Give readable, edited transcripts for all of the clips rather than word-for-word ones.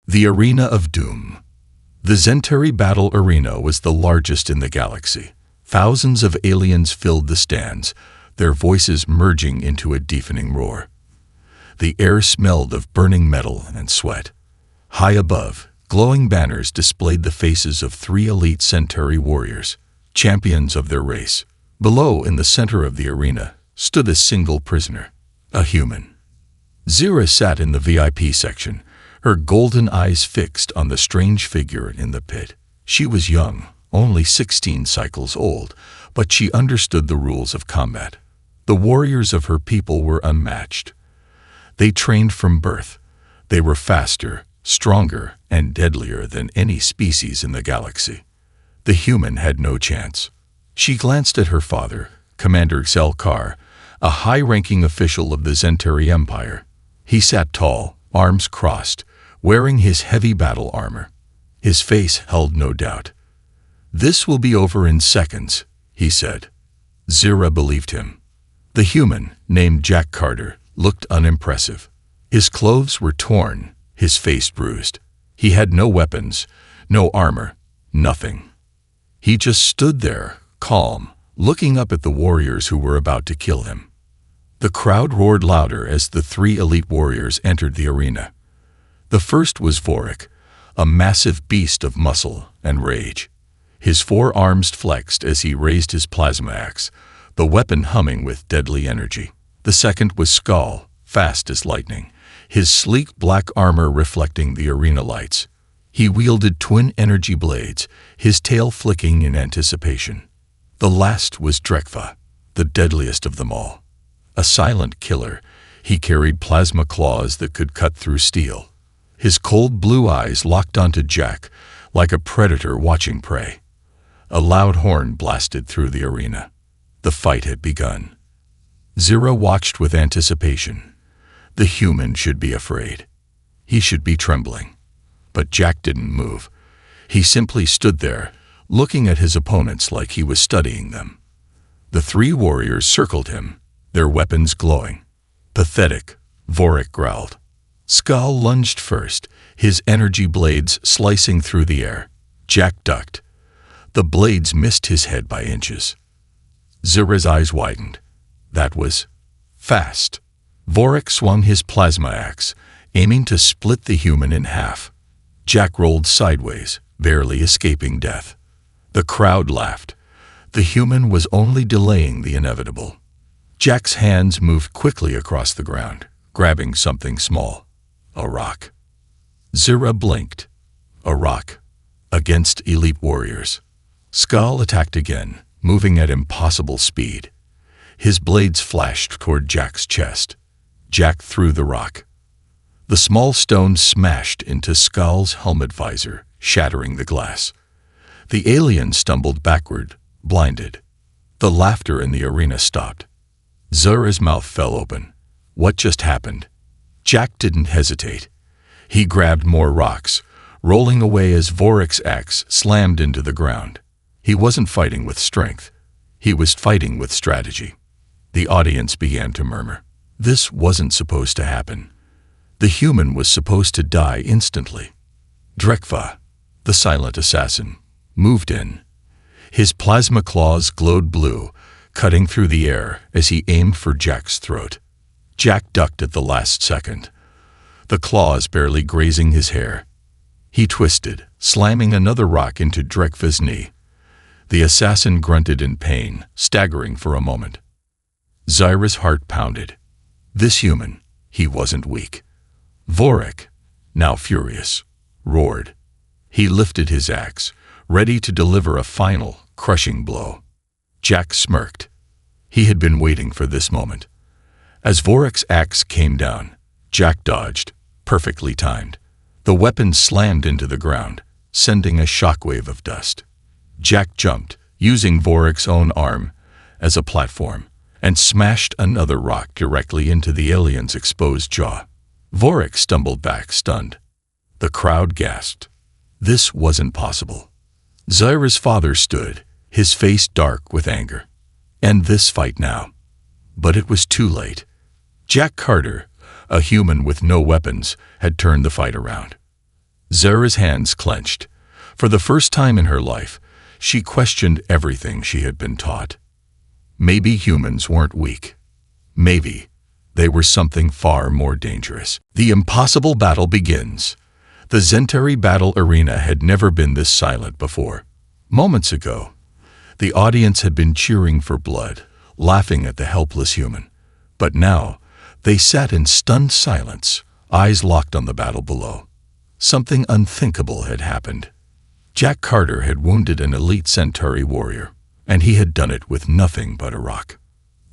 The Arena of Doom. The Zentari Battle Arena was the largest in the galaxy. Thousands of aliens filled the stands, their voices merging into a deafening roar. The air smelled of burning metal and sweat. High above, glowing banners displayed the faces of 3 elite Centauri warriors, champions of their race. Below, in the center of the arena, stood a single prisoner, a human. Zira sat in the VIP section, her golden eyes fixed on the strange figure in the pit. She was young, only 16 cycles old, but she understood the rules of combat. The warriors of her people were unmatched. They trained from birth. They were faster, stronger, and deadlier than any species in the galaxy. The human had no chance. She glanced at her father, Commander Xelkar, a high-ranking official of the Zentari Empire. He sat tall, arms crossed, wearing his heavy battle armor. His face held no doubt. "This will be over in seconds," he said. Zira believed him. The human, named Jack Carter, looked unimpressive. His clothes were torn, his face bruised. He had no weapons, no armor, nothing. He just stood there, calm, looking up at the warriors who were about to kill him. The crowd roared louder as the 3 elite warriors entered the arena. The first was Vorik, a massive beast of muscle and rage. His 4 arms flexed as he raised his plasma axe, the weapon humming with deadly energy. The second was Skull, fast as lightning, his sleek black armor reflecting the arena lights. He wielded twin energy blades, his tail flicking in anticipation. The last was Drekva, the deadliest of them all. A silent killer, he carried plasma claws that could cut through steel. His cold blue eyes locked onto Jack, like a predator watching prey. A loud horn blasted through the arena. The fight had begun. Zira watched with anticipation. The human should be afraid. He should be trembling. But Jack didn't move. He simply stood there, looking at his opponents like he was studying them. The 3 warriors circled him, their weapons glowing. "Pathetic," Vorik growled. Skull lunged first, his energy blades slicing through the air. Jack ducked. The blades missed his head by inches. Zira's eyes widened. That was fast. Vorik swung his plasma axe, aiming to split the human in half. Jack rolled sideways, barely escaping death. The crowd laughed. The human was only delaying the inevitable. Jack's hands moved quickly across the ground, grabbing something small. A rock. Zira blinked. A rock. Against elite warriors. Skull attacked again, moving at impossible speed. His blades flashed toward Jack's chest. Jack threw the rock. The small stone smashed into Skull's helmet visor, shattering the glass. The alien stumbled backward, blinded. The laughter in the arena stopped. Zira's mouth fell open. What just happened? Jack didn't hesitate. He grabbed more rocks, rolling away as Vorik's axe slammed into the ground. He wasn't fighting with strength. He was fighting with strategy. The audience began to murmur. This wasn't supposed to happen. The human was supposed to die instantly. Drekva, the silent assassin, moved in. His plasma claws glowed blue, cutting through the air as he aimed for Jack's throat. Jack ducked at the last second, the claws barely grazing his hair. He twisted, slamming another rock into Drekva's knee. The assassin grunted in pain, staggering for a moment. Zira's heart pounded. This human, he wasn't weak. Vorik, now furious, roared. He lifted his axe, ready to deliver a final, crushing blow. Jack smirked. He had been waiting for this moment. As Vorik's axe came down, Jack dodged, perfectly timed. The weapon slammed into the ground, sending a shockwave of dust. Jack jumped, using Vorik's own arm as a platform, and smashed another rock directly into the alien's exposed jaw. Vorik stumbled back, stunned. The crowd gasped. This wasn't possible. Zira's father stood, his face dark with anger. End this fight now. But it was too late. Jack Carter, a human with no weapons, had turned the fight around. Zara's hands clenched. For the first time in her life, she questioned everything she had been taught. Maybe humans weren't weak. Maybe they were something far more dangerous. The impossible battle begins. The Zentari battle arena had never been this silent before. Moments ago, the audience had been cheering for blood, laughing at the helpless human. But now, they sat in stunned silence, eyes locked on the battle below. Something unthinkable had happened. Jack Carter had wounded an elite Centauri warrior, and he had done it with nothing but a rock.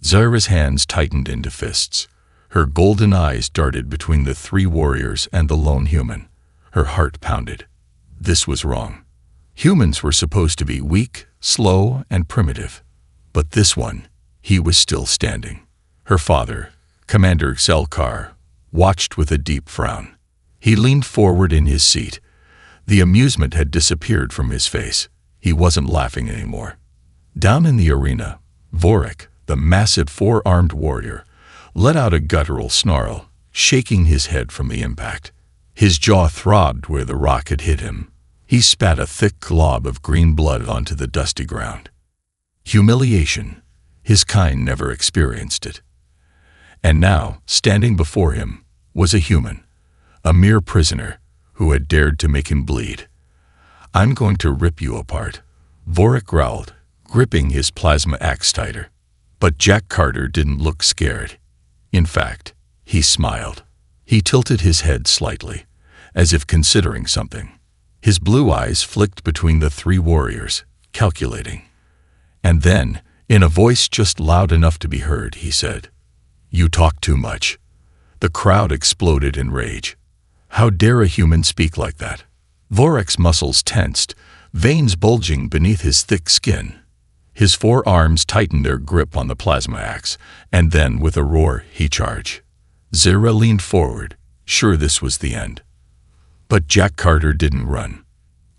Zara's hands tightened into fists. Her golden eyes darted between the three warriors and the lone human. Her heart pounded. This was wrong. Humans were supposed to be weak, slow, and primitive. But this one, he was still standing. Her father, Commander Selkar, watched with a deep frown. He leaned forward in his seat. The amusement had disappeared from his face. He wasn't laughing anymore. Down in the arena, Vorik, the massive four-armed warrior, let out a guttural snarl, shaking his head from the impact. His jaw throbbed where the rock had hit him. He spat a thick glob of green blood onto the dusty ground. Humiliation. His kind never experienced it. And now, standing before him, was a human, a mere prisoner who had dared to make him bleed. "I'm going to rip you apart," Vorik growled, gripping his plasma axe tighter. But Jack Carter didn't look scared. In fact, he smiled. He tilted his head slightly, as if considering something. His blue eyes flicked between the three warriors, calculating. And then, in a voice just loud enough to be heard, he said, "You talk too much." The crowd exploded in rage. How dare a human speak like that? Vorik's muscles tensed, veins bulging beneath his thick skin. His forearms tightened their grip on the plasma axe, and then, with a roar, he charged. Zara leaned forward, sure this was the end. But Jack Carter didn't run.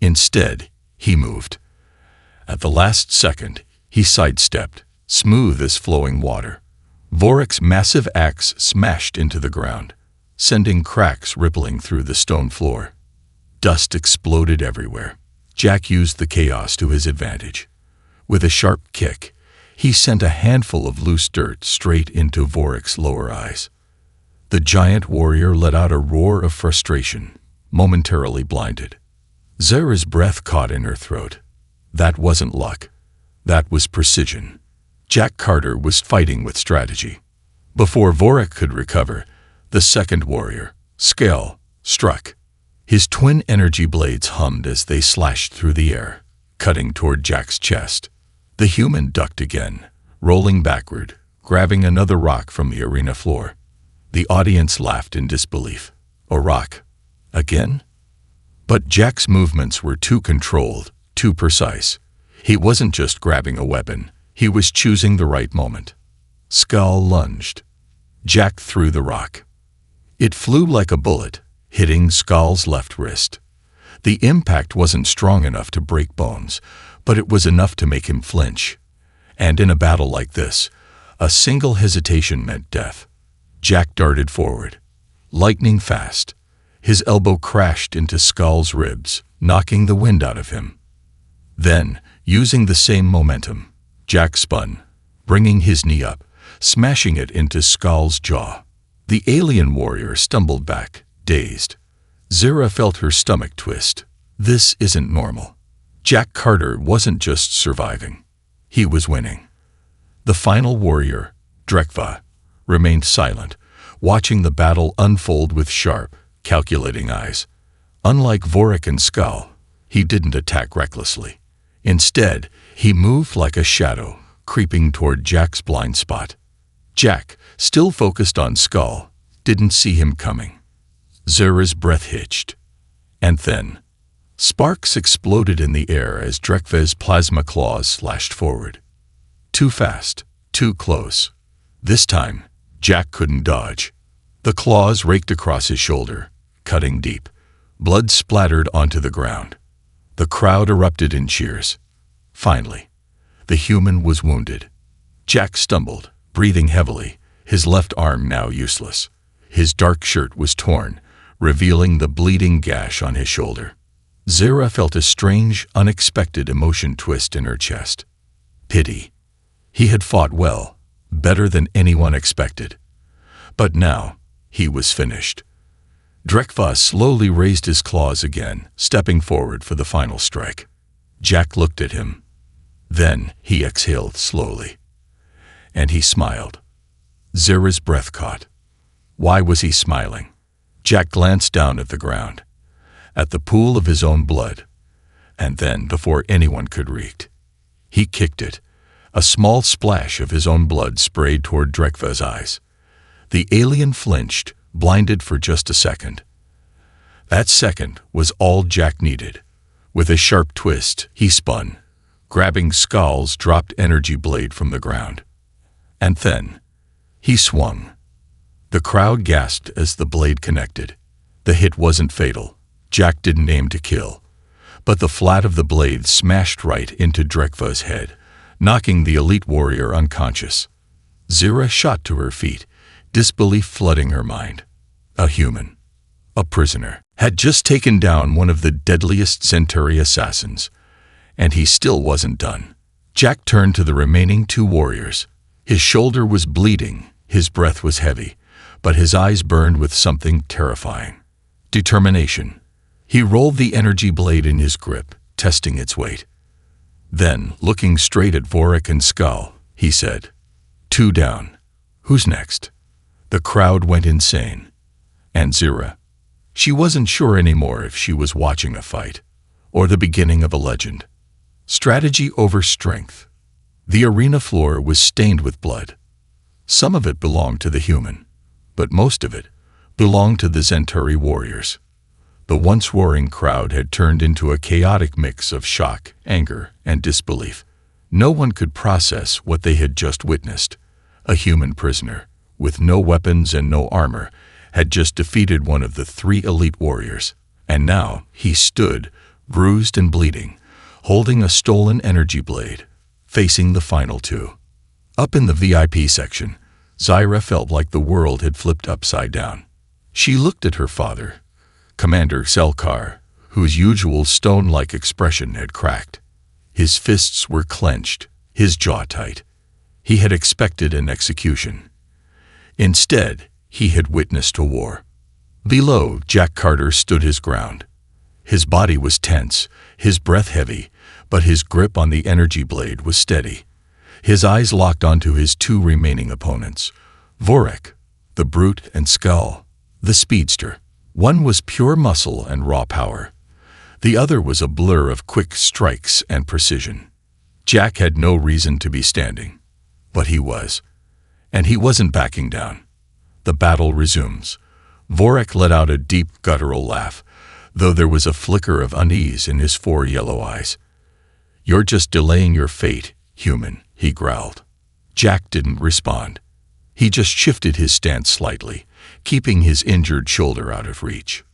Instead, he moved. At the last second, he sidestepped, smooth as flowing water. Vorik's massive axe smashed into the ground, sending cracks rippling through the stone floor. Dust exploded everywhere. Jack used the chaos to his advantage. With a sharp kick, he sent a handful of loose dirt straight into Vorik's lower eyes. The giant warrior let out a roar of frustration, momentarily blinded. Zara's breath caught in her throat. That wasn't luck. That was precision. Jack Carter was fighting with strategy. Before Vorik could recover, the second warrior, Skell, struck. His twin energy blades hummed as they slashed through the air, cutting toward Jack's chest. The human ducked again, rolling backward, grabbing another rock from the arena floor. The audience laughed in disbelief. A rock? Again? But Jack's movements were too controlled, too precise. He wasn't just grabbing a weapon, he was choosing the right moment. Skell lunged. Jack threw the rock. It flew like a bullet, hitting Skell's left wrist. The impact wasn't strong enough to break bones, but it was enough to make him flinch. And in a battle like this, a single hesitation meant death. Jack darted forward, lightning fast. His elbow crashed into Skell's ribs, knocking the wind out of him. Then, using the same momentum, Jack spun, bringing his knee up, smashing it into Skell's jaw. The alien warrior stumbled back, dazed. Zara felt her stomach twist. This isn't normal. Jack Carter wasn't just surviving. He was winning. The final warrior, Drekva, remained silent, watching the battle unfold with sharp, calculating eyes. Unlike Vorik and Skell, he didn't attack recklessly. Instead, he moved like a shadow, creeping toward Jack's blind spot. Jack, still focused on Skell, didn't see him coming. Zara's breath hitched. And then, sparks exploded in the air as Drekva's plasma claws slashed forward. Too fast, too close. This time, Jack couldn't dodge. The claws raked across his shoulder, cutting deep. Blood splattered onto the ground. The crowd erupted in cheers. Finally, the human was wounded. Jack stumbled, breathing heavily, his left arm now useless. His dark shirt was torn, revealing the bleeding gash on his shoulder. Zira felt a strange, unexpected emotion twist in her chest. Pity. He had fought well, better than anyone expected. But now, he was finished. Drekva slowly raised his claws again, stepping forward for the final strike. Jack looked at him. Then he exhaled slowly. And he smiled. Zira's breath caught. Why was he smiling? Jack glanced down at the ground, at the pool of his own blood, and then, before anyone could react, he kicked it. A small splash of his own blood sprayed toward Drekva's eyes. The alien flinched, blinded for just a second. That second was all Jack needed. With a sharp twist, he spun, grabbing Skull's dropped energy blade from the ground. And then, he swung. The crowd gasped as the blade connected. The hit wasn't fatal. Jack didn't aim to kill. But the flat of the blade smashed right into Drekva's head, knocking the elite warrior unconscious. Zira shot to her feet, disbelief flooding her mind. A human, a prisoner, had just taken down one of the deadliest Centauri assassins, and he still wasn't done. Jack turned to the remaining two warriors. His shoulder was bleeding, his breath was heavy, but his eyes burned with something terrifying. Determination. He rolled the energy blade in his grip, testing its weight. Then, looking straight at Vorik and Skull, he said, "Two down. Who's next?" The crowd went insane. And Zira. She wasn't sure anymore if she was watching a fight, or the beginning of a legend. Strategy over strength. The arena floor was stained with blood. Some of it belonged to the human, but most of it belonged to the Centauri warriors. The once roaring crowd had turned into a chaotic mix of shock, anger, and disbelief. No one could process what they had just witnessed. A human prisoner, with no weapons and no armor, had just defeated one of the three elite warriors. And now he stood, bruised and bleeding, holding a stolen energy blade, facing the final two. Up in the VIP section, Zira felt like the world had flipped upside down. She looked at her father, Commander Selkar, whose usual stone-like expression had cracked. His fists were clenched, his jaw tight. He had expected an execution. Instead, he had witnessed a war. Below, Jack Carter stood his ground. His body was tense, his breath heavy, but his grip on the energy blade was steady. His eyes locked onto his two remaining opponents, Vorik, the brute, and Skull, the speedster. One was pure muscle and raw power. The other was a blur of quick strikes and precision. Jack had no reason to be standing, but he was. And he wasn't backing down. The battle resumes. Vorik let out a deep guttural laugh, though there was a flicker of unease in his 4 yellow eyes. "You're just delaying your fate, human," he growled. Jack didn't respond. He just shifted his stance slightly, keeping his injured shoulder out of reach.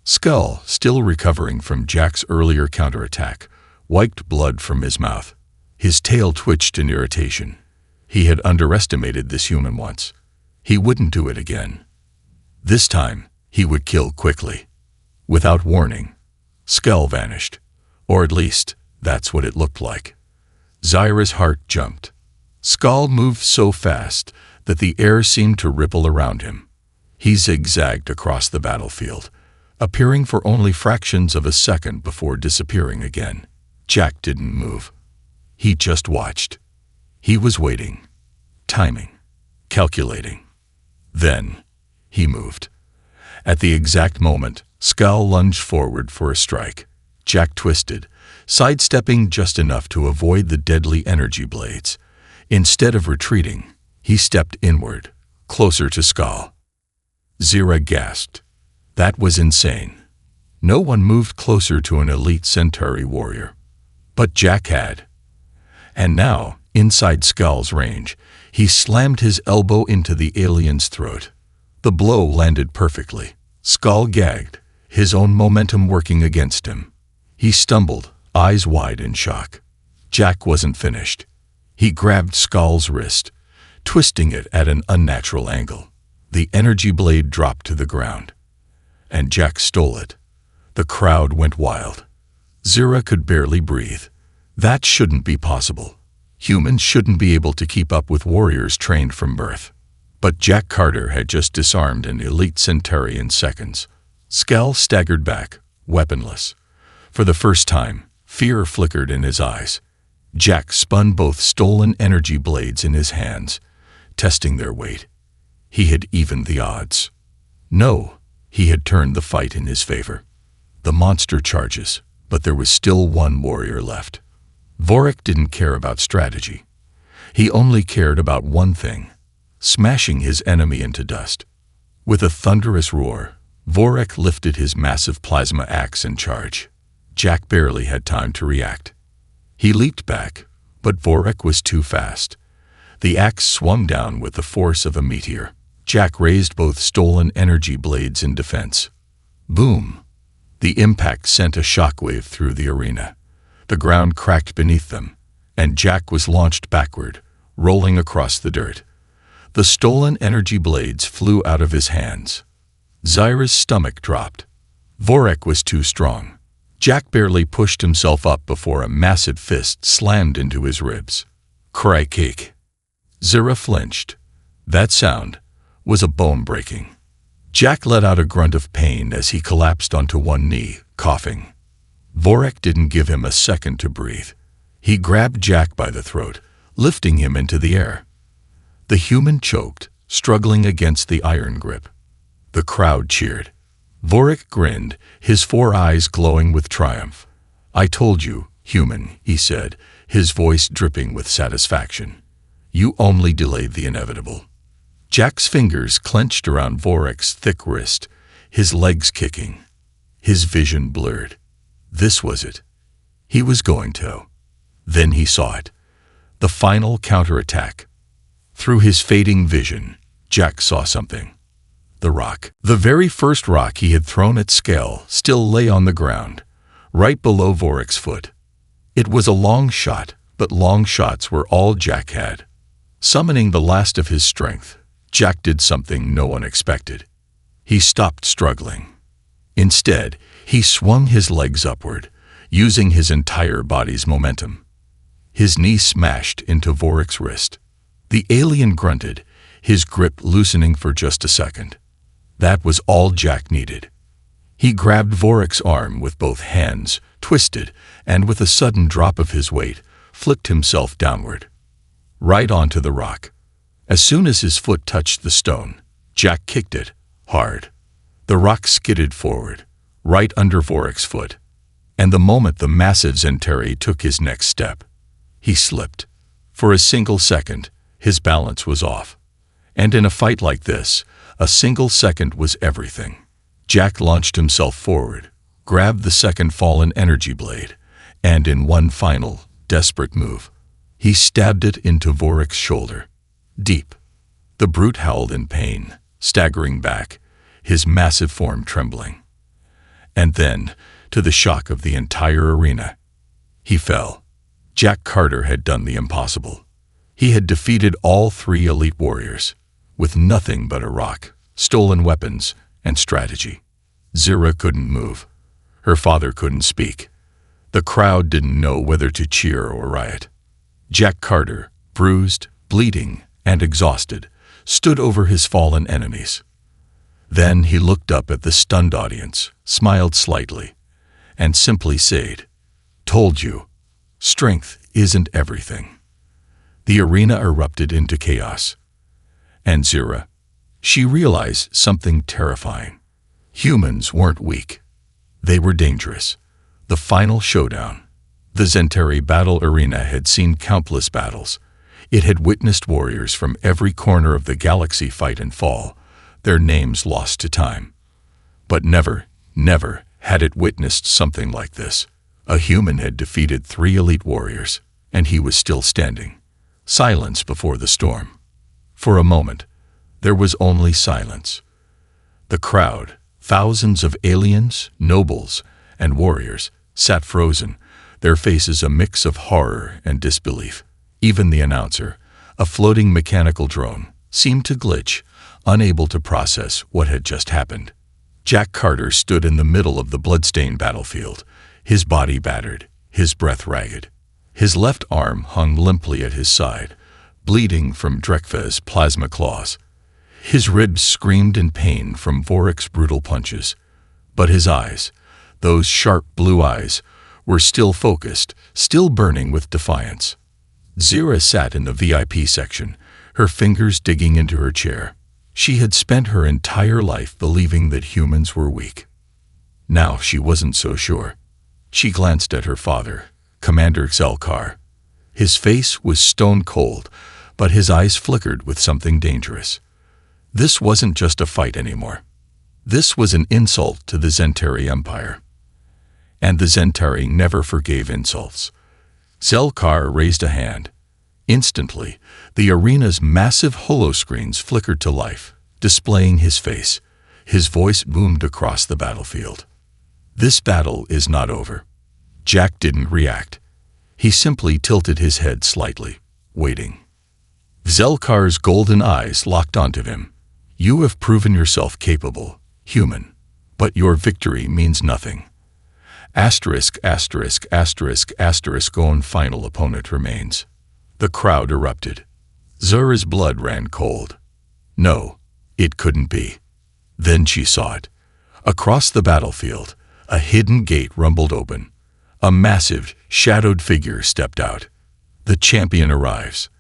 Skull, still recovering from Jack's earlier counterattack, wiped blood from his mouth. His tail twitched in irritation. He had underestimated this human once. He wouldn't do it again. This time, he would kill quickly. Without warning, Skull vanished. Or at least, that's what it looked like. Zira's heart jumped. Skull moved so fast that the air seemed to ripple around him. He zigzagged across the battlefield, appearing for only fractions of a second before disappearing again. Jack didn't move. He just watched. He was waiting, timing, calculating. Then, he moved. At the exact moment, Skull lunged forward for a strike. Jack twisted, sidestepping just enough to avoid the deadly energy blades. Instead of retreating, he stepped inward, closer to Skull. Zira gasped. That was insane. No one moved closer to an elite Centauri warrior. But Jack had. And now, inside Skull's range, he slammed his elbow into the alien's throat. The blow landed perfectly. Skull gagged, his own momentum working against him. He stumbled, eyes wide in shock. Jack wasn't finished. He grabbed Skull's wrist, twisting it at an unnatural angle. The energy blade dropped to the ground. and Jack stole it. The crowd went wild. Zira could barely breathe. That shouldn't be possible. Humans shouldn't be able to keep up with warriors trained from birth. But Jack Carter had just disarmed an elite Centauri in seconds. Skell staggered back, weaponless. For the first time, fear flickered in his eyes. Jack spun both stolen energy blades in his hands, testing their weight. He had evened the odds. No, he had turned the fight in his favor. The monster charges, but there was still one warrior left. Vorik didn't care about strategy. He only cared about one thing: smashing his enemy into dust. With a thunderous roar, Vorik lifted his massive plasma axe in charge. Jack barely had time to react. He leaped back, but Vorik was too fast. The axe swung down with the force of a meteor. Jack raised both stolen energy blades in defense. Boom! The impact sent a shockwave through the arena. The ground cracked beneath them, and Jack was launched backward, rolling across the dirt. The stolen energy blades flew out of his hands. Zira's stomach dropped. Vorik was too strong. Jack barely pushed himself up before a massive fist slammed into his ribs. Crikey! Zira flinched. That sound was a bone-breaking. Jack let out a grunt of pain as he collapsed onto one knee, coughing. Vorik didn't give him a second to breathe. He grabbed Jack by the throat, lifting him into the air. The human choked, struggling against the iron grip. The crowd cheered. Vorik grinned, his 4 eyes glowing with triumph. "I told you, human," he said, his voice dripping with satisfaction. "You only delayed the inevitable." Jack's fingers clenched around Vorik's thick wrist, his legs kicking. His vision blurred. This was it. He was going to. Then he saw it. The final counterattack. Through his fading vision, Jack saw something. The rock. The very first rock he had thrown at Skell still lay on the ground, right below Vorik's foot. It was a long shot, but long shots were all Jack had. Summoning the last of his strength, Jack did something no one expected. He stopped struggling. Instead, he swung his legs upward, using his entire body's momentum. His knee smashed into Vorik's wrist. The alien grunted, his grip loosening for just a second. That was all Jack needed. He grabbed Vorik's arm with both hands, twisted, and with a sudden drop of his weight, flipped himself downward. Right onto the rock. As soon as his foot touched the stone, Jack kicked it, hard. The rock skidded forward, right under Vorik's foot. And the moment the massive Centauri took his next step, he slipped. For a single second, his balance was off. And in a fight like this, a single second was everything. Jack launched himself forward, grabbed the second fallen energy blade, and in one final, desperate move, he stabbed it into Vorik's shoulder. Deep. The brute howled in pain, staggering back, his massive form trembling. And then, to the shock of the entire arena, he fell. Jack Carter had done the impossible. He had defeated all 3 elite warriors, with nothing but a rock, stolen weapons, and strategy. Zira couldn't move. Her father couldn't speak. The crowd didn't know whether to cheer or riot. Jack Carter, bruised, bleeding, and exhausted, stood over his fallen enemies. Then he looked up at the stunned audience, smiled slightly, and simply said, "Told you, strength isn't everything." The arena erupted into chaos. And Zira, she realized something terrifying. Humans weren't weak. They were dangerous. The final showdown. The Centauri battle arena had seen countless battles. It had witnessed warriors from every corner of the galaxy fight and fall, their names lost to time. But never, never had it witnessed something like this. A human had defeated 3 elite warriors, and he was still standing. Silence before the storm. For a moment, there was only silence. The crowd, thousands of aliens, nobles, and warriors, sat frozen, their faces a mix of horror and disbelief. Even the announcer, a floating mechanical drone, seemed to glitch, unable to process what had just happened. Jack Carter stood in the middle of the bloodstained battlefield, his body battered, his breath ragged. His left arm hung limply at his side, bleeding from Drekva's plasma claws. His ribs screamed in pain from Vorik's brutal punches. But his eyes, those sharp blue eyes, were still focused, still burning with defiance. Zira sat in the VIP section, her fingers digging into her chair. She had spent her entire life believing that humans were weak. Now she wasn't so sure. She glanced at her father, Commander Zelkar. His face was stone cold, but his eyes flickered with something dangerous. This wasn't just a fight anymore. This was an insult to the Zentari Empire. And the Zentari never forgave insults. Zelkar raised a hand. Instantly, the arena's massive holoscreens flickered to life, displaying his face. His voice boomed across the battlefield. "This battle is not over." Jack didn't react. He simply tilted his head slightly, waiting. Zelkar's golden eyes locked onto him. "You have proven yourself capable, human, but your victory means nothing. Asterisk, asterisk, asterisk, asterisk, own final opponent remains." The crowd erupted. Zura's blood ran cold. No, it couldn't be. Then she saw it. Across the battlefield, a hidden gate rumbled open. A massive, shadowed figure stepped out. The champion arrives.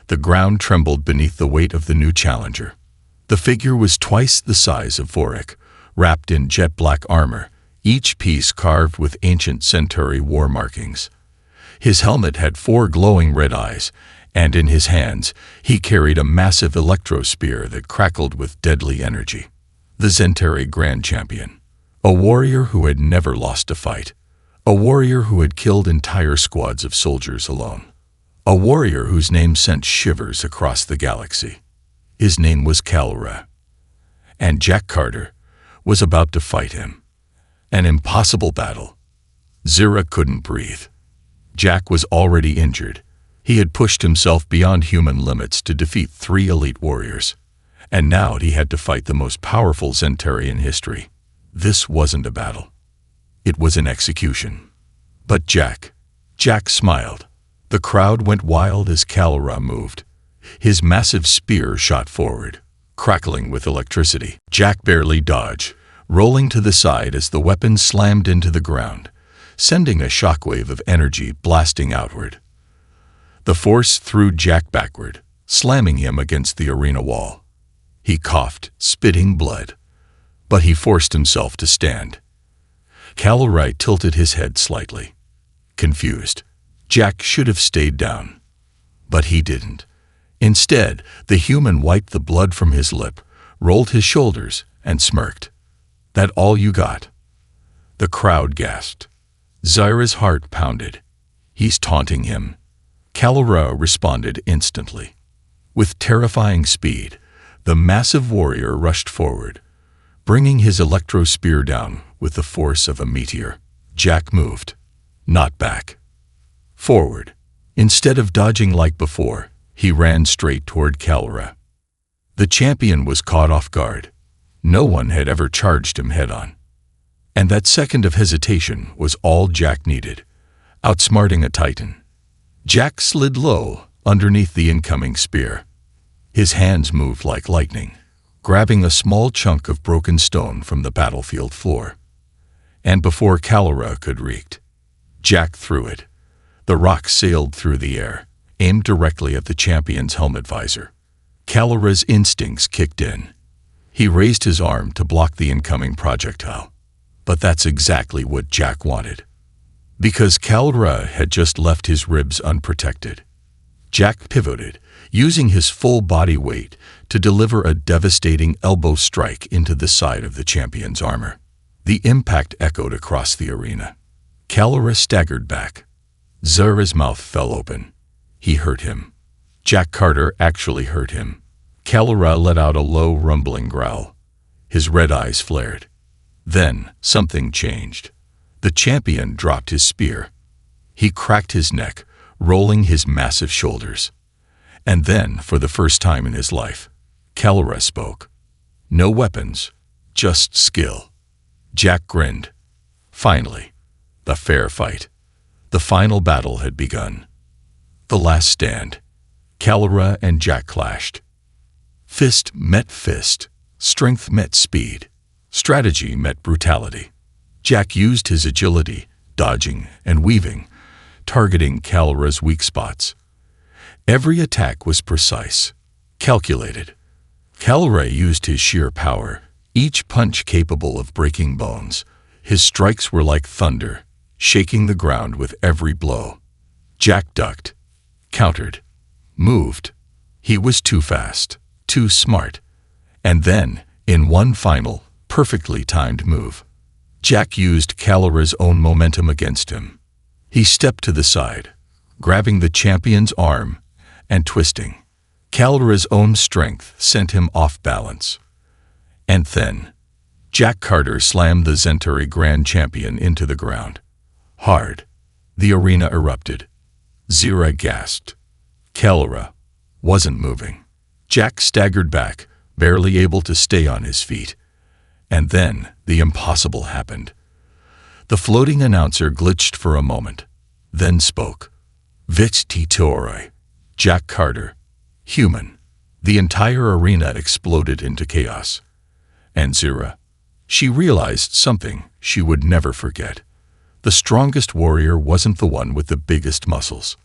The ground trembled beneath the weight of the new challenger. The figure was twice the size of Vorik, wrapped in jet-black armor, each piece carved with ancient Centauri war markings. His helmet had 4 glowing red eyes, and in his hands he carried a massive electro-spear that crackled with deadly energy. The Zentari Grand Champion. A warrior who had never lost a fight. A warrior who had killed entire squads of soldiers alone. A warrior whose name sent shivers across the galaxy. His name was Kalura. And Jack Carter was about to fight him. An impossible battle. Zira couldn't breathe. Jack was already injured. He had pushed himself beyond human limits to defeat 3 elite warriors. And now he had to fight the most powerful Zentari in history. This wasn't a battle. It was an execution. But Jack smiled. The crowd went wild as Kalura moved. His massive spear shot forward, crackling with electricity. Jack barely dodged, rolling to the side as the weapon slammed into the ground, sending a shockwave of energy blasting outward. The force threw Jack backward, slamming him against the arena wall. He coughed, spitting blood. But he forced himself to stand. Kalura tilted his head slightly. Confused. Jack should have stayed down. But he didn't. Instead, the human wiped the blood from his lip, rolled his shoulders, and smirked. "That all you got?" The crowd gasped. Zira's heart pounded. "He's taunting him." Kalura responded instantly. With terrifying speed, the massive warrior rushed forward, bringing his electro spear down with the force of a meteor. Jack moved. Not back. Forward. Instead of dodging like before, he ran straight toward Kalura. The champion was caught off guard. No one had ever charged him head-on. And that second of hesitation was all Jack needed, outsmarting a titan. Jack slid low underneath the incoming spear. His hands moved like lightning, grabbing a small chunk of broken stone from the battlefield floor. And before Kalura could react, Jack threw it. The rock sailed through the air, aimed directly at the champion's helmet visor. Kalura's instincts kicked in. He raised his arm to block the incoming projectile. But that's exactly what Jack wanted. Because Kalura had just left his ribs unprotected. Jack pivoted, using his full body weight to deliver a devastating elbow strike into the side of the champion's armor. The impact echoed across the arena. Kalura staggered back. Zira's mouth fell open. He hurt him. Jack Carter actually hurt him. Kalura let out a low, rumbling growl. His red eyes flared. Then something changed. The champion dropped his spear. He cracked his neck, rolling his massive shoulders. And then, for the first time in his life, Kalura spoke. No weapons, just skill. Jack grinned. Finally, the fair fight. The final battle had begun. The last stand. Calora and Jack clashed. Fist met fist. Strength met speed. Strategy met brutality. Jack used his agility, dodging and weaving, targeting Calora's weak spots. Every attack was precise, calculated. Calora used his sheer power, each punch capable of breaking bones. His strikes were like thunder, shaking the ground with every blow. Jack ducked, countered, moved. He was too fast, too smart. And then, in one final, perfectly timed move, Jack used Calora's own momentum against him. He stepped to the side, grabbing the champion's arm and twisting. Calora's own strength sent him off balance. And then, Jack Carter slammed the Zentari Grand Champion into the ground. Hard. The arena erupted. Zira gasped. Calora wasn't moving. Jack staggered back, barely able to stay on his feet. And then the impossible happened. The floating announcer glitched for a moment, then spoke. Vich Titoroi. Jack Carter. Human. The entire arena exploded into chaos. And Zira. She realized something she would never forget. The strongest warrior wasn't the one with the biggest muscles.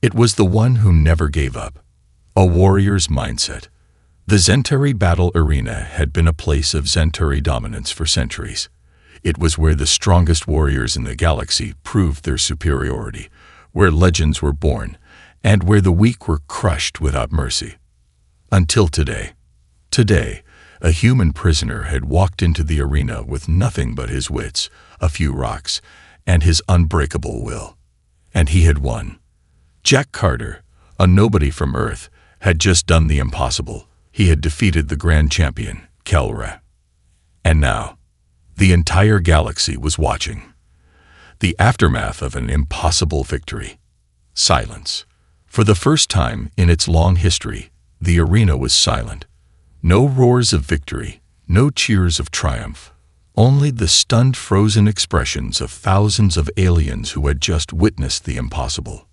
It was the one who never gave up. A warrior's mindset. The Zentari battle arena had been a place of Zentari dominance for centuries. It was where the strongest warriors in the galaxy proved their superiority, where legends were born, and where the weak were crushed without mercy. Until today. Today, a human prisoner had walked into the arena with nothing but his wits, a few rocks, and his unbreakable will. And he had won. Jack Carter, a nobody from Earth, had just done the impossible. He had defeated the Grand Champion, Calora. And now, the entire galaxy was watching. The aftermath of an impossible victory. Silence. For the first time in its long history, the arena was silent. No roars of victory, no cheers of triumph. Only the stunned, frozen expressions of thousands of aliens who had just witnessed the impossible.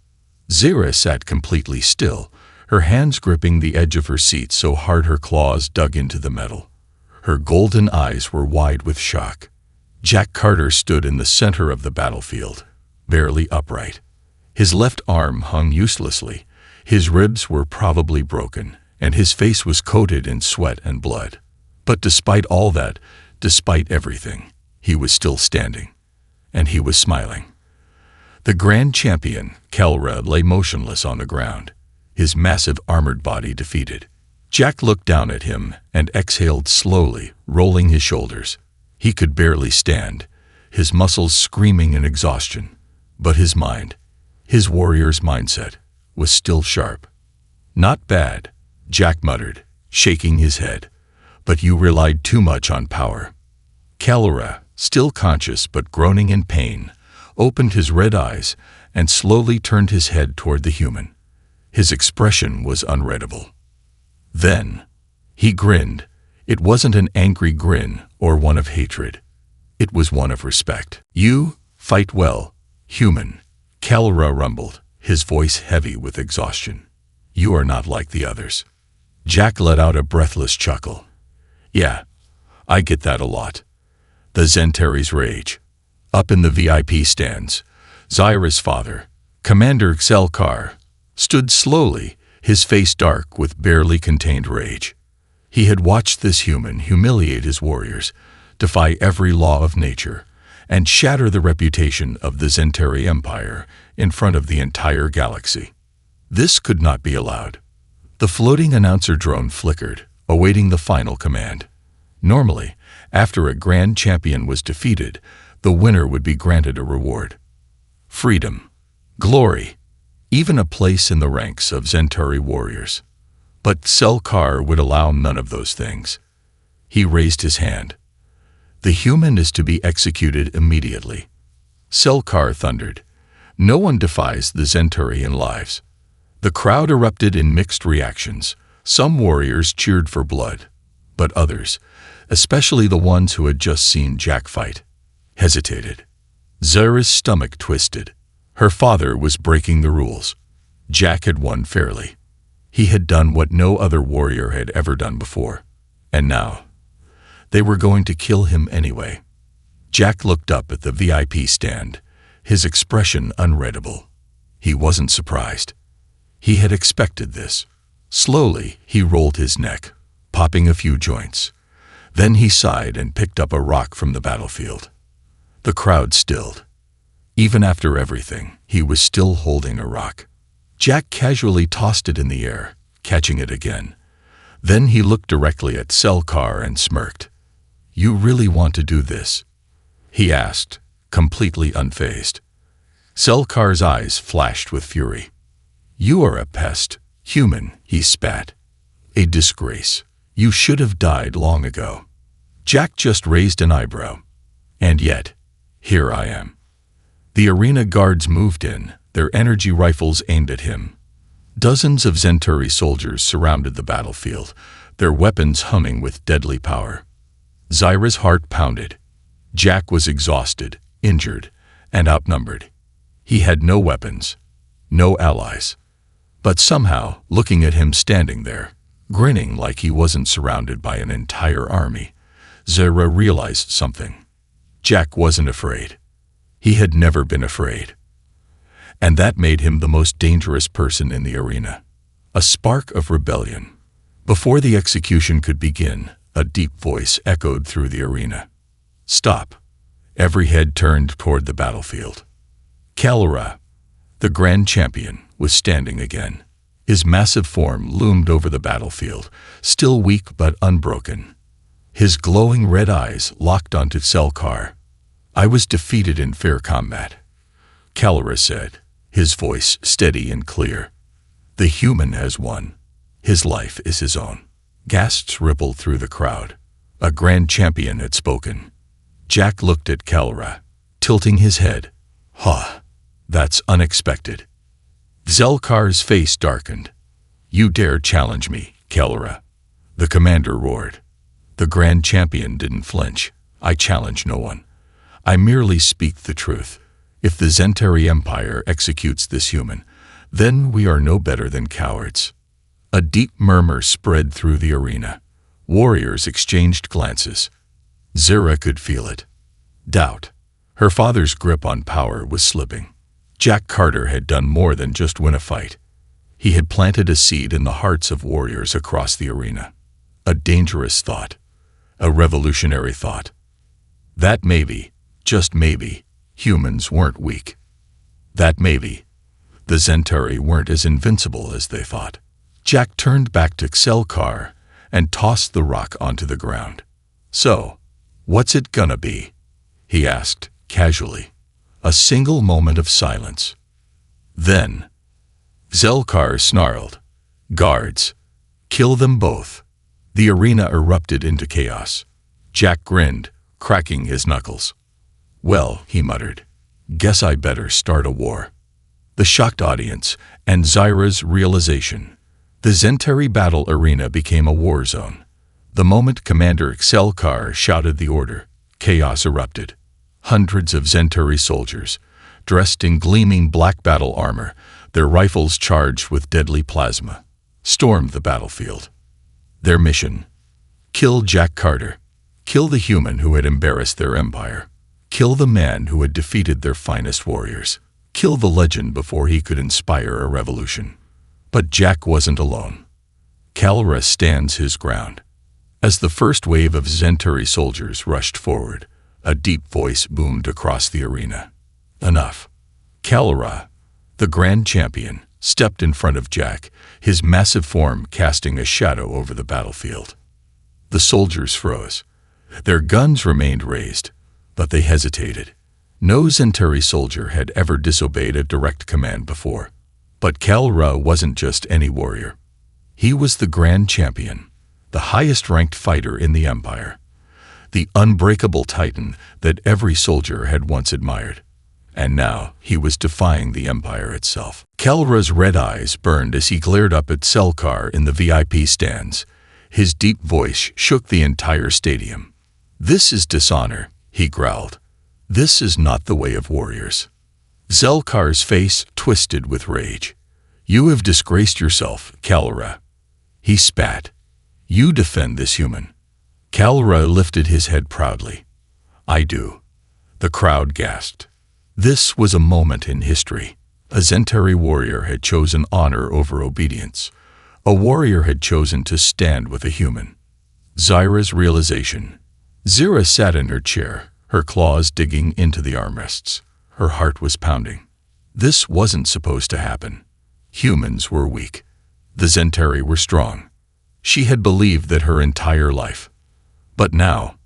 Zira sat completely still, her hands gripping the edge of her seat so hard her claws dug into the metal. Her golden eyes were wide with shock. Jack Carter stood in the center of the battlefield, barely upright. His left arm hung uselessly, his ribs were probably broken, and his face was coated in sweat and blood. But despite all that, despite everything, he was still standing, and he was smiling. The Grand Champion, Calora, lay motionless on the ground, his massive armored body defeated. Jack looked down at him and exhaled slowly, rolling his shoulders. He could barely stand, his muscles screaming in exhaustion. But his mind, his warrior's mindset, was still sharp. Not bad, Jack muttered, shaking his head. But you relied too much on power. Calora, still conscious but groaning in pain, opened his red eyes and slowly turned his head toward the human. His expression was unreadable. Then, he grinned. It wasn't an angry grin or one of hatred. It was one of respect. You fight well, human, Calora rumbled, his voice heavy with exhaustion. You are not like the others. Jack let out a breathless chuckle. Yeah, I get that a lot. The Zentari's rage. Up in the VIP stands, Zyra's father, Commander Xelkar, stood slowly, his face dark with barely contained rage. He had watched this human humiliate his warriors, defy every law of nature, and shatter the reputation of the Zentari Empire in front of the entire galaxy. This could not be allowed. The floating announcer drone flickered, awaiting the final command. Normally, after a Grand Champion was defeated, the winner would be granted a reward. Freedom, glory, even a place in the ranks of Zentari warriors. But Xelkar would allow none of those things. He raised his hand. The human is to be executed immediately. Xelkar thundered. No one defies the Zentari in lives. The crowd erupted in mixed reactions. Some warriors cheered for blood, but others, especially the ones who had just seen Jack fight, hesitated. Zara's stomach twisted. Her father was breaking the rules. Jack had won fairly. He had done what no other warrior had ever done before. And now, they were going to kill him anyway. Jack looked up at the VIP stand, his expression unreadable. He wasn't surprised. He had expected this. Slowly, he rolled his neck, popping a few joints. Then he sighed and picked up a rock from the battlefield. The crowd stilled. Even after everything, he was still holding a rock. Jack casually tossed it in the air, catching it again. Then he looked directly at Selkar and smirked. "You really want to do this?" he asked, completely unfazed. Selkar's eyes flashed with fury. "You are a pest, human," he spat. "A disgrace. You should have died long ago." Jack just raised an eyebrow. "And yet, here I am." The arena guards moved in, their energy rifles aimed at him. Dozens of Zenturi soldiers surrounded the battlefield, their weapons humming with deadly power. Zyra's heart pounded. Jack was exhausted, injured, and outnumbered. He had no weapons, no allies. But somehow, looking at him standing there, grinning like he wasn't surrounded by an entire army, Zyra realized something. Jack wasn't afraid. He had never been afraid. And that made him the most dangerous person in the arena. A spark of rebellion. Before the execution could begin, a deep voice echoed through the arena. "Stop." Every head turned toward the battlefield. Kalura, the grand champion, was standing again. His massive form loomed over the battlefield, still weak but unbroken. His glowing red eyes locked onto Selkar. "I was defeated in fair combat," Kalura said, his voice steady and clear. "The human has won. His life is his own." Gasps rippled through the crowd. A grand champion had spoken. Jack looked at Kalura, tilting his head. "Huh, that's unexpected." Zelkar's face darkened. "You dare challenge me, Kalura?" The commander roared. The grand champion didn't flinch. "I challenge no one. I merely speak the truth. If the Zentari Empire executes this human, then we are no better than cowards." A deep murmur spread through the arena. Warriors exchanged glances. Zyra could feel it. Doubt. Her father's grip on power was slipping. Jack Carter had done more than just win a fight. He had planted a seed in the hearts of warriors across the arena. A dangerous thought. A revolutionary thought. That maybe, just maybe, humans weren't weak. That maybe, the Zentari weren't as invincible as they thought. Jack turned back to Selkar and tossed the rock onto the ground. "So, what's it gonna be?" he asked, casually. A single moment of silence. Then, Zelkar snarled, "Guards, kill them both." The arena erupted into chaos. Jack grinned, cracking his knuckles. "Well," he muttered, "guess I better start a war." The shocked audience and Zyra's realization. The Zentari battle arena became a war zone. The moment Commander Selkar shouted the order, chaos erupted. Hundreds of Zentari soldiers, dressed in gleaming black battle armor, their rifles charged with deadly plasma, stormed the battlefield. Their mission: kill Jack Carter, kill the human who had embarrassed their empire, kill the man who had defeated their finest warriors, kill the legend before he could inspire a revolution. But Jack wasn't alone. Kalura stands his ground. As the first wave of Zentari soldiers rushed forward, a deep voice boomed across the arena. "Enough." Kalura, the grand champion, stepped in front of Jack, his massive form casting a shadow over the battlefield. The soldiers froze. Their guns remained raised, but they hesitated. No Zentari soldier had ever disobeyed a direct command before. But Kalura wasn't just any warrior. He was the grand champion, the highest-ranked fighter in the empire, the unbreakable titan that every soldier had once admired. And now he was defying the empire itself. Kalura's red eyes burned as he glared up at Selkar in the VIP stands, His deep voice shook the entire stadium. "This is dishonor," he growled. "This is not the way of warriors." Zelkar's face twisted with rage. "You have disgraced yourself, Kalra." He spat. "You defend this human." Kalra lifted his head proudly. "I do." The crowd gasped. This was a moment in history. A Zentari warrior had chosen honor over obedience. A warrior had chosen to stand with a human. Zyra's realization. Zyra sat in her chair, her claws digging into the armrests. Her heart was pounding. This wasn't supposed to happen. Humans were weak. The Zentari were strong. She had believed that her entire life. But now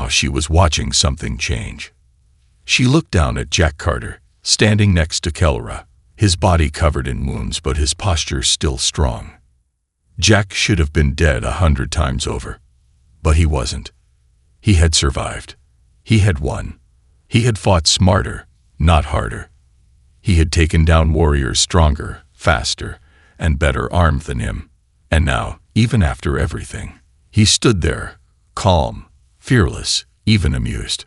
she was watching something change. She looked down at Jack Carter, standing next to Kalra, his body covered in wounds but his posture still strong. Jack should have been dead 100 times over. But he wasn't. He had survived. He had won. He had fought smarter, not harder. He had taken down warriors stronger, faster, and better armed than him. And now, even after everything, he stood there, calm, fearless, even amused.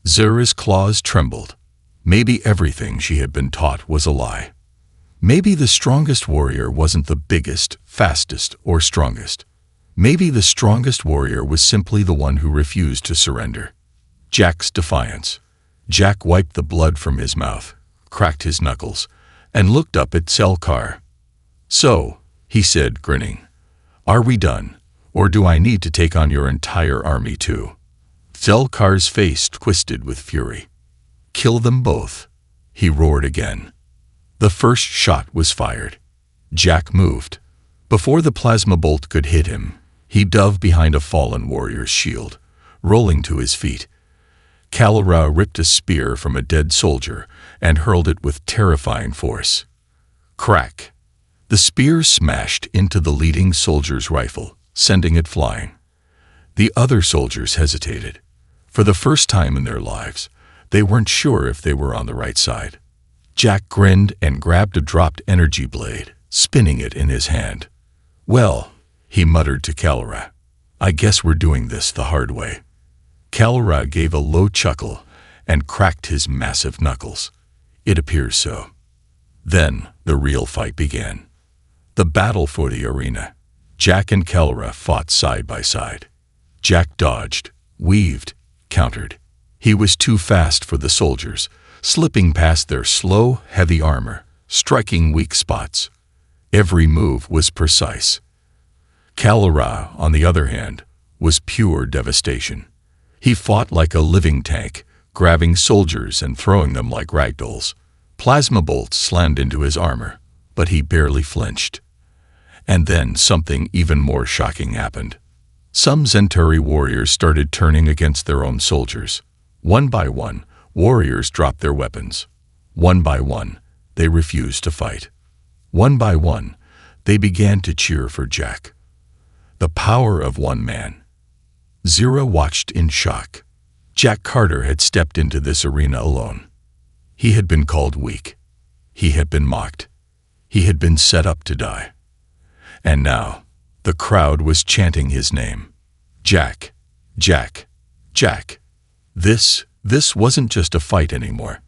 Zyra's claws trembled. Maybe everything she had been taught was a lie. Maybe the strongest warrior wasn't the biggest, fastest, or strongest. Maybe the strongest warrior was simply the one who refused to surrender. Jack's defiance. Jack wiped the blood from his mouth, cracked his knuckles, and looked up at Zelkar. "So," he said, grinning, "are we done, or do I need to take on your entire army too?" Zelkar's face twisted with fury. "Kill them both," he roared again. The first shot was fired. Jack moved. Before the plasma bolt could hit him, he dove behind a fallen warrior's shield, rolling to his feet. Kalra ripped a spear from a dead soldier and hurled it with terrifying force. Crack! The spear smashed into the leading soldier's rifle, sending it flying. The other soldiers hesitated. For the first time in their lives, they weren't sure if they were on the right side. Jack grinned and grabbed a dropped energy blade, spinning it in his hand. "Well," he muttered to Kalra, "I guess we're doing this the hard way." Kalra gave a low chuckle and cracked his massive knuckles. "It appears so." Then the real fight began. The battle for the arena. Jack and Kalra fought side by side. Jack dodged, weaved, countered. He was too fast for the soldiers, slipping past their slow, heavy armor, striking weak spots. Every move was precise. Kalra, on the other hand, was pure devastation. He fought like a living tank, grabbing soldiers and throwing them like ragdolls. Plasma bolts slammed into his armor, but he barely flinched. And then something even more shocking happened. Some Zentari warriors started turning against their own soldiers. One by one, warriors dropped their weapons. One by one, they refused to fight. One by one, they began to cheer for Jack. The power of one man. Zyra watched in shock. Jack Carter had stepped into this arena alone. He had been called weak. He had been mocked. He had been set up to die. And now, the crowd was chanting his name. Jack, Jack, Jack. This wasn't just a fight anymore.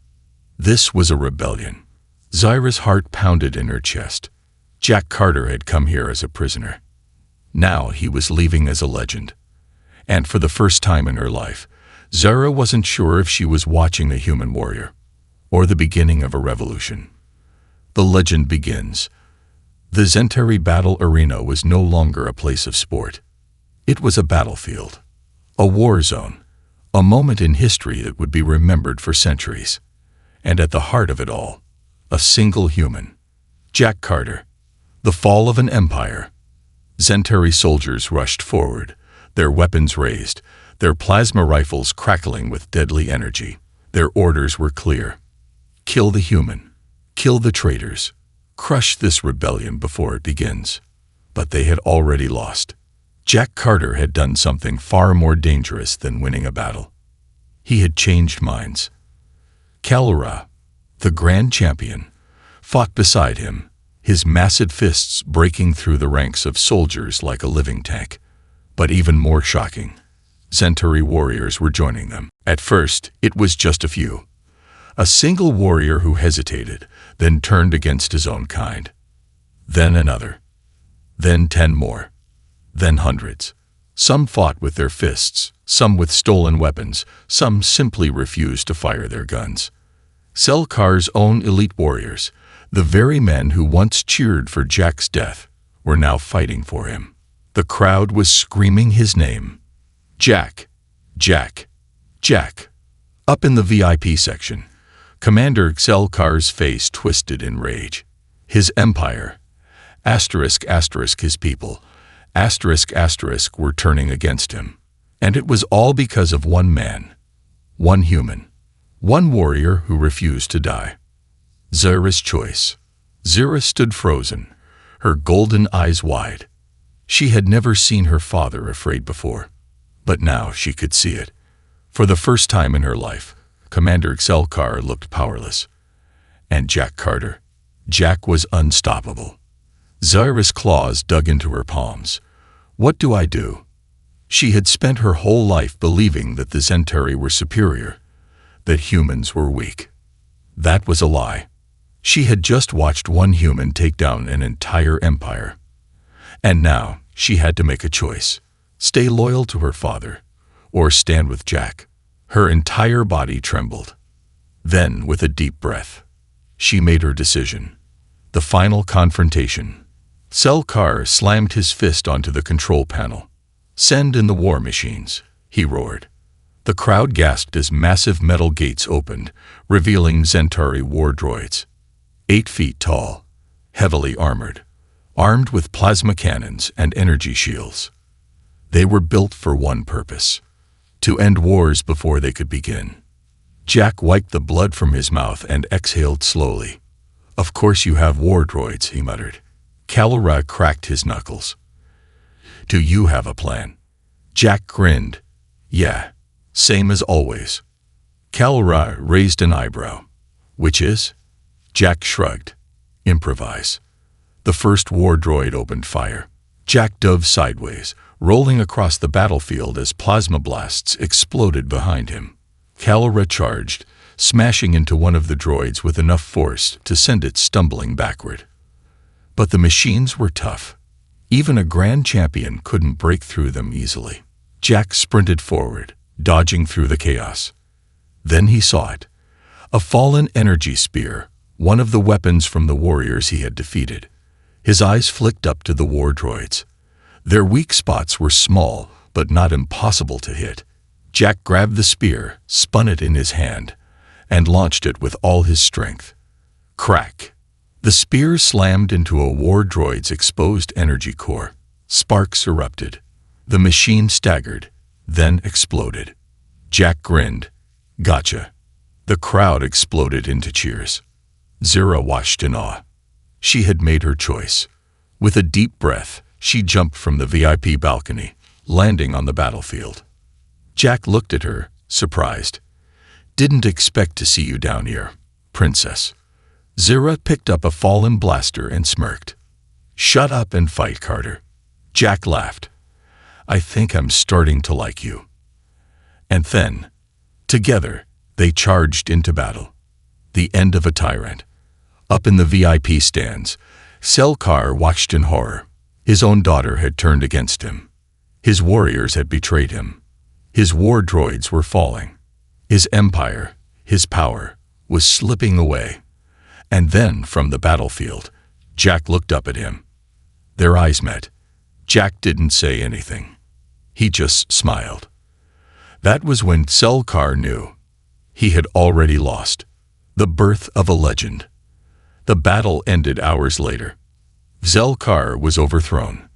This was a rebellion. Zyra's heart pounded in her chest. Jack Carter had come here as a prisoner. Now he was leaving as a legend. And for the first time in her life, Zyra wasn't sure if she was watching a human warrior or the beginning of a revolution. The legend begins. The Zentari battle arena was no longer a place of sport. It was a battlefield, a war zone, a moment in history that would be remembered for centuries. And at the heart of it all, a single human, Jack Carter. The fall of an empire. Zentari soldiers rushed forward, their weapons raised, their plasma rifles crackling with deadly energy. Their orders were clear. Kill the human. Kill the traitors. Crush this rebellion before it begins. But they had already lost. Jack Carter had done something far more dangerous than winning a battle. He had changed minds. Kalra, the grand champion, fought beside him, his massive fists breaking through the ranks of soldiers like a living tank. But even more shocking, Centauri warriors were joining them. At first, it was just a few. A single warrior who hesitated, then turned against his own kind. Then another. Then 10 more. Then hundreds. Some fought with their fists, some with stolen weapons, some simply refused to fire their guns. Sel-Kar's own elite warriors, the very men who once cheered for Jack's death, were now fighting for him. The crowd was screaming his name. Jack, Jack, Jack. Up in the VIP section, Commander Sel-Kar's face twisted in rage. His empire, his people, were turning against him. And it was all because of one man, one human, one warrior who refused to die. Zira's choice. Zira stood frozen, her golden eyes wide. She had never seen her father afraid before, but now she could see it. For the first time in her life, Commander Sel-Kar looked powerless. And Jack Carter. Jack was unstoppable. Zira's claws dug into her palms. What do I do? She had spent her whole life believing that the Centauri were superior, that humans were weak. That was a lie. She had just watched one human take down an entire empire. And now she had to make a choice. Stay loyal to her father, or stand with Jack. Her entire body trembled. Then, with a deep breath, she made her decision. The final confrontation. Sel-Kar slammed his fist onto the control panel. "Send in the war machines," he roared. The crowd gasped as massive metal gates opened, revealing Centauri war droids. 8 feet tall, heavily armored, armed with plasma cannons and energy shields. They were built for one purpose: to end wars before they could begin. Jack wiped the blood from his mouth and exhaled slowly. "Of course you have war droids," he muttered. Kalora cracked his knuckles. "Do you have a plan?" Jack grinned. "Yeah, same as always." Kalora raised an eyebrow. "Which is?" Jack shrugged. "Improvise." The first war droid opened fire. Jack dove sideways, rolling across the battlefield as plasma blasts exploded behind him. Kalora charged, smashing into one of the droids with enough force to send it stumbling backward. But the machines were tough. Even a grand champion couldn't break through them easily. Jack sprinted forward, dodging through the chaos. Then he saw it. A fallen energy spear, one of the weapons from the warriors he had defeated. His eyes flicked up to the war droids. Their weak spots were small, but not impossible to hit. Jack grabbed the spear, spun it in his hand, and launched it with all his strength. Crack! The spear slammed into a war droid's exposed energy core. Sparks erupted. The machine staggered, then exploded. Jack grinned. "Gotcha." The crowd exploded into cheers. Zira watched in awe. She had made her choice. With a deep breath, she jumped from the VIP balcony, landing on the battlefield. Jack looked at her, surprised. "Didn't expect to see you down here, princess." Zira picked up a fallen blaster and smirked. "Shut up and fight, Carter." Jack laughed. "I think I'm starting to like you." And then, together, they charged into battle. The end of a tyrant. Up in the VIP stands, Sel-Kar watched in horror. His own daughter had turned against him. His warriors had betrayed him. His war droids were falling. His empire, his power, was slipping away. And then, from the battlefield, Jack looked up at him. Their eyes met. Jack didn't say anything. He just smiled. That was when Sel-Kar knew. He had already lost. The birth of a legend. The battle ended hours later. Sel-Kar was overthrown.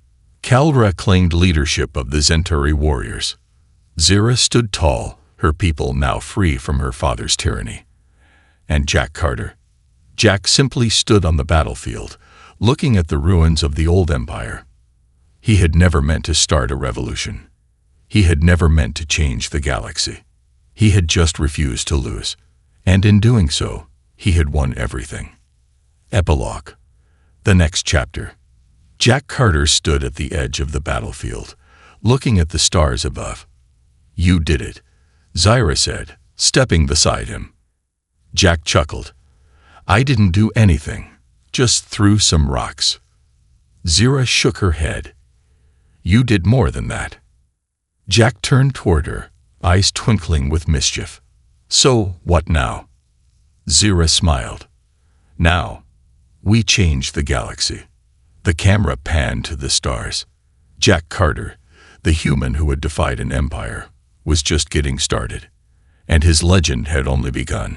Kalora claimed leadership of the Centauri warriors. Zira stood tall, her people now free from her father's tyranny. And Jack Carter. Jack simply stood on the battlefield, looking at the ruins of the old empire. He had never meant to start a revolution. He had never meant to change the galaxy. He had just refused to lose. And in doing so, he had won everything. Epilogue. The next chapter. Jack Carter stood at the edge of the battlefield, looking at the stars above. "You did it," Zyra said, stepping beside him. Jack chuckled. "I didn't do anything, just threw some rocks." Zyra shook her head. "You did more than that." Jack turned toward her, eyes twinkling with mischief. "So, what now?" Zyra smiled. "Now, we change the galaxy." The camera panned to the stars. Jack Carter, the human who had defied an empire, was just getting started, and his legend had only begun.